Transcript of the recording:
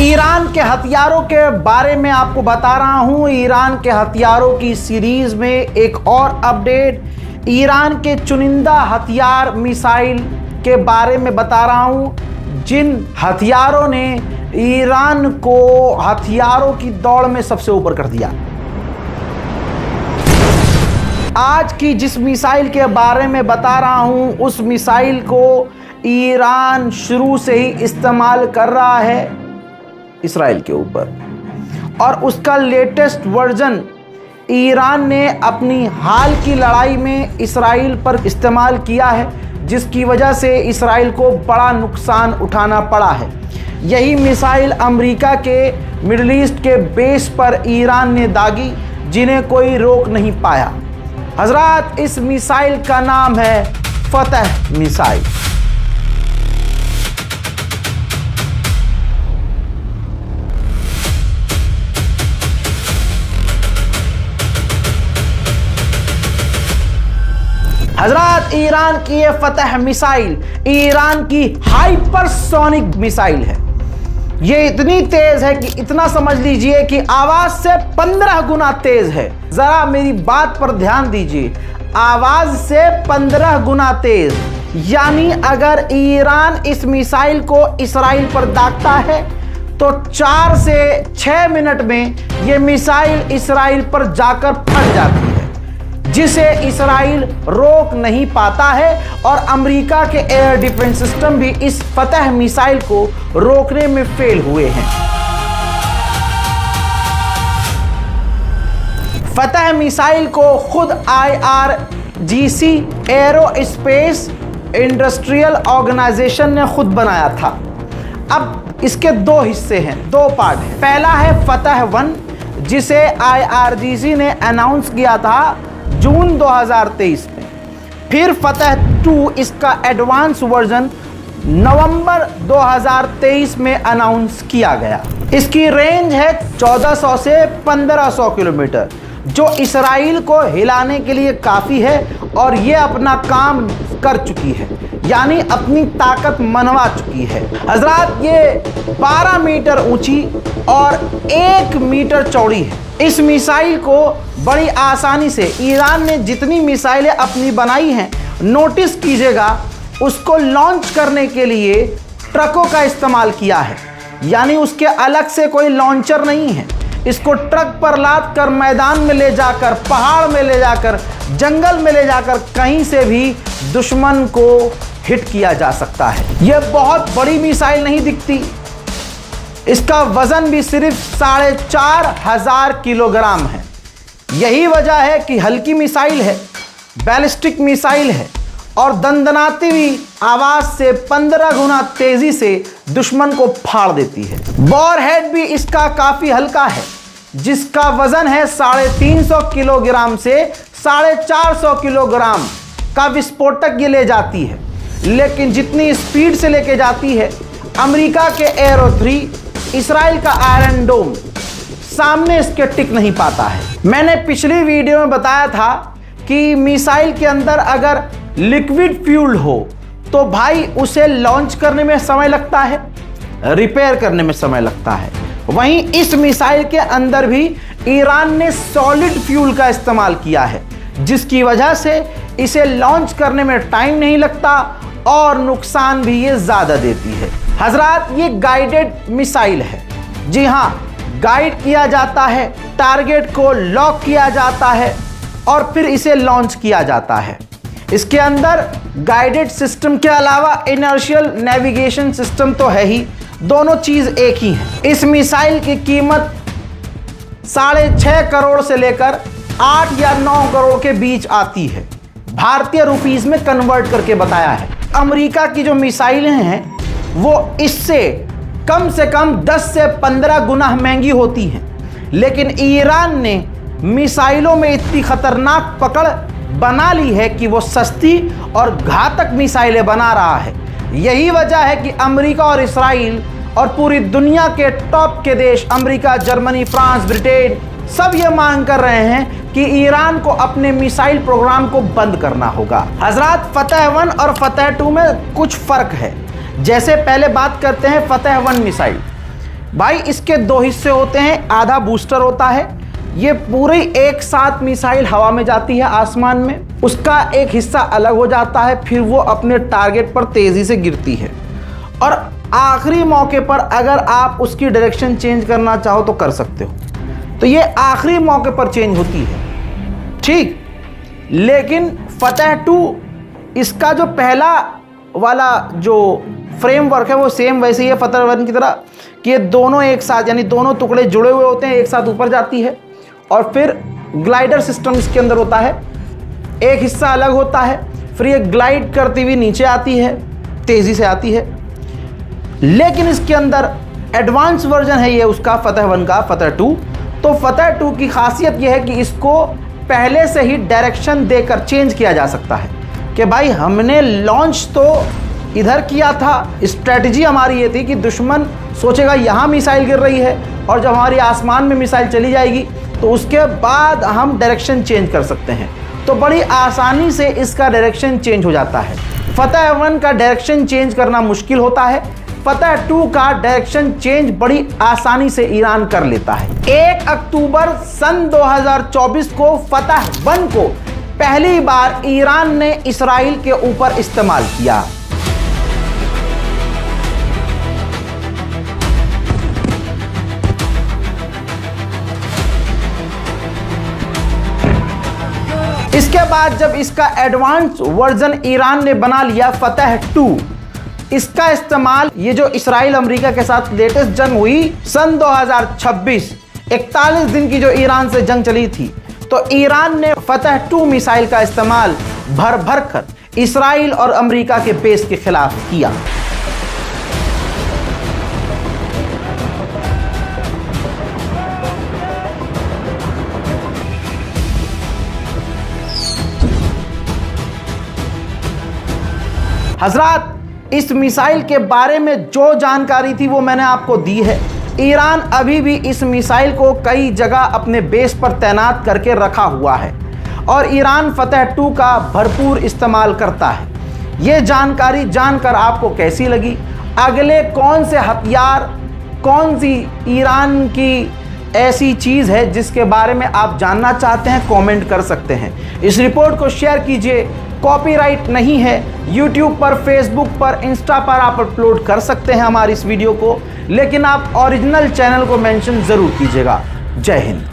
Iran के हथियारों के बारे में आपको बता रहा हूं। ईरान के हथियारों की सीरीज में एक और अपडेट, ईरान के चुनिंदा हथियार मिसाइल के बारे में बता रहा हूं, जिन हथियारों ने ईरान को हथियारों की दौड़ में सबसे ऊपर कर दिया। आज की जिस मिसाइल के बारे में बता रहा हूं, उस मिसाइल को ईरान शुरू से ही इस्तेमाल कर रहा है इसराइल के ऊपर, और उसका लेटेस्ट वर्जन ईरान ने अपनी हाल की लड़ाई में इसराइल पर इस्तेमाल किया है, जिसकी वजह से इसराइल को बड़ा नुकसान उठाना पड़ा है। यही मिसाइल अमेरिका के मिडिल ईस्ट के बेस पर ईरान ने दागी, जिन्हें कोई रोक नहीं पाया। हजरात, इस मिसाइल का नाम है फतह मिसाइल। हजरात, ईरान की ये फतह मिसाइल ईरान की हाइपरसोनिक मिसाइल है। ये इतनी तेज है कि इतना समझ लीजिए कि आवाज से 15 गुना तेज है। जरा मेरी बात पर ध्यान दीजिए, आवाज से 15 गुना तेज। यानी अगर ईरान इस मिसाइल को इसराइल पर दागता है तो 4 से 6 मिनट में ये मिसाइल इसराइल पर जाकर फट जाती है, जिसे इसराइल रोक नहीं पाता है। और अमेरिका के एयर डिफेंस सिस्टम भी इस फतह मिसाइल को रोकने में फेल हुए हैं। फतह मिसाइल को खुद IRGC एरोस्पेस इंडस्ट्रियल ऑर्गेनाइजेशन ने खुद बनाया था। अब इसके 2 हिस्से हैं, 2 पार्ट हैं। पहला है फतह 1, जिसे IRGC ने अनाउंस किया था जून 2023 में। फिर फतह 2, इसका एडवांस वर्जन नवंबर 2023 में अनाउंस किया गया। इसकी रेंज है 1400 से 1500 किलोमीटर, जो इसराइल को हिलाने के लिए काफ़ी है, और ये अपना काम कर चुकी है, यानी अपनी ताकत मनवा चुकी है। हजरात, ये 12 मीटर ऊंची और 1 मीटर चौड़ी है। इस मिसाइल को बड़ी आसानी से ईरान ने जितनी मिसाइलें अपनी बनाई हैं, नोटिस कीजिएगा, उसको लॉन्च करने के लिए ट्रकों का इस्तेमाल किया है। यानी उसके अलग से कोई लॉन्चर नहीं है। इसको ट्रक पर लाद कर मैदान में ले जाकर, पहाड़ में ले जाकर, जंगल में ले जाकर कहीं से भी दुश्मन को हिट किया जा सकता है। यह बहुत बड़ी मिसाइल नहीं दिखती। इसका वजन भी सिर्फ 4500 किलोग्राम है। यही वजह है कि हल्की मिसाइल है, बैलिस्टिक मिसाइल है, और दंदनाती हुई आवाज से 15 गुना तेजी से दुश्मन को फाड़ देती है। वॉरहेड भी इसका काफी हल्का है, जिसका वजन है 350 किलोग्राम से 450 किलोग्राम का विस्फोटक ये ले जाती है। लेकिन जितनी स्पीड से लेके जाती है, अमेरिका के एरो 3, इसराइल का आयरन डोम सामने इसके टिक नहीं पाता है। मैंने पिछली वीडियो में बताया था कि मिसाइल के अंदर अगर लिक्विड फ्यूल हो तो भाई उसे लॉन्च करने में समय लगता है, रिपेयर करने में समय लगता है। वहीं इस मिसाइल के अंदर भी ईरान ने सॉलिड फ्यूल का इस्तेमाल किया है, जिसकी वजह से इसे लॉन्च करने में टाइम नहीं लगता और नुकसान भी ये ज़्यादा देती है। हजरात, ये गाइडेड मिसाइल है। जी हाँ, गाइड किया जाता है, टारगेट को लॉक किया जाता है और फिर इसे लॉन्च किया जाता है। इसके अंदर गाइडेड सिस्टम के अलावा इनर्शियल नेविगेशन सिस्टम तो है ही, दोनों चीज़ एक ही है। इस मिसाइल की कीमत 6.5 करोड़ से लेकर 8 या 9 करोड़ के बीच आती है। भारतीय रुपीस में कन्वर्ट करके बताया है। अमेरिका की जो मिसाइलें हैं वो इससे कम से कम 10 से 15 गुना महंगी होती हैं, लेकिन ईरान ने मिसाइलों में इतनी खतरनाक पकड़ बना ली है कि वो सस्ती और घातक मिसाइलें बना रहा है। यही वजह है कि अमेरिका और इसराइल और पूरी दुनिया के टॉप के देश अमेरिका, जर्मनी, फ्रांस, ब्रिटेन सब ये मांग कर रहे हैं कि ईरान को अपने मिसाइल प्रोग्राम को बंद करना होगा। हजरात, फतह 1 और फतह 2 में कुछ फ़र्क है। जैसे पहले बात करते हैं फतह 1 मिसाइल। भाई इसके दो हिस्से होते हैं, आधा बूस्टर होता है, ये पूरी एक साथ मिसाइल हवा में जाती है आसमान में, उसका एक हिस्सा अलग हो जाता है, फिर वो अपने टारगेट पर तेजी से गिरती है और आखिरी मौके पर अगर आप उसकी डायरेक्शन चेंज करना चाहो तो कर सकते हो। तो ये आखिरी मौके पर चेंज होती है, ठीक। लेकिन फतह 2 इसका जो पहला वाला जो फ्रेमवर्क है वो सेम वैसे ही है फतह 1 की तरह कि ये दोनों एक साथ, यानी दोनों टुकड़े जुड़े हुए होते हैं, एक साथ ऊपर जाती है और फिर ग्लाइडर सिस्टम इसके अंदर होता है, एक हिस्सा अलग होता है, फिर ये ग्लाइड करती हुई नीचे आती है, तेज़ी से आती है। लेकिन इसके अंदर एडवांस वर्जन है ये उसका फतह 1 का, फतह 2। तो फतह 2 की खासियत ये है कि इसको पहले से ही डायरेक्शन देकर चेंज किया जा सकता है कि भाई हमने लॉन्च तो इधर किया था, स्ट्रेटजी हमारी ये थी कि दुश्मन सोचेगा यहाँ मिसाइल गिर रही है और जब हमारी आसमान में मिसाइल चली जाएगी तो उसके बाद हम डायरेक्शन चेंज कर सकते हैं। तो बड़ी आसानी से इसका डायरेक्शन चेंज हो जाता है। फतह 1 का डायरेक्शन चेंज करना मुश्किल होता है, फतह 2 का डायरेक्शन चेंज बड़ी आसानी से ईरान कर लेता है। 1 अक्टूबर सन 2024 को फतह 1 को पहली बार ईरान ने इसराइल के ऊपर इस्तेमाल किया। इसके बाद जब इसका एडवांस वर्जन ईरान ने बना लिया फतह 2, इसका इस्तेमाल ये जो इसराइल अमेरिका के साथ लेटेस्ट जंग हुई सन 2026, 41 दिन की जो ईरान से जंग चली थी, तो ईरान ने फतह 2 मिसाइल का इस्तेमाल भर भर कर इसराइल और अमेरिका के बेस के खिलाफ किया। हजरात, इस मिसाइल के बारे में जो जानकारी थी वो मैंने आपको दी है। ईरान अभी भी इस मिसाइल को कई जगह अपने बेस पर तैनात करके रखा हुआ है और ईरान फतह 2 का भरपूर इस्तेमाल करता है। ये जानकारी जानकर आपको कैसी लगी? अगले कौन से हथियार, कौन सी ईरान की ऐसी चीज़ है जिसके बारे में आप जानना चाहते हैं, कमेंट कर सकते हैं। इस रिपोर्ट को शेयर कीजिए, कॉपीराइट नहीं है। यूट्यूब पर, फेसबुक पर, इंस्टा पर आप अपलोड कर सकते हैं हमारी इस वीडियो को, लेकिन आप ओरिजिनल चैनल को मेंशन ज़रूर कीजिएगा। जय हिंद।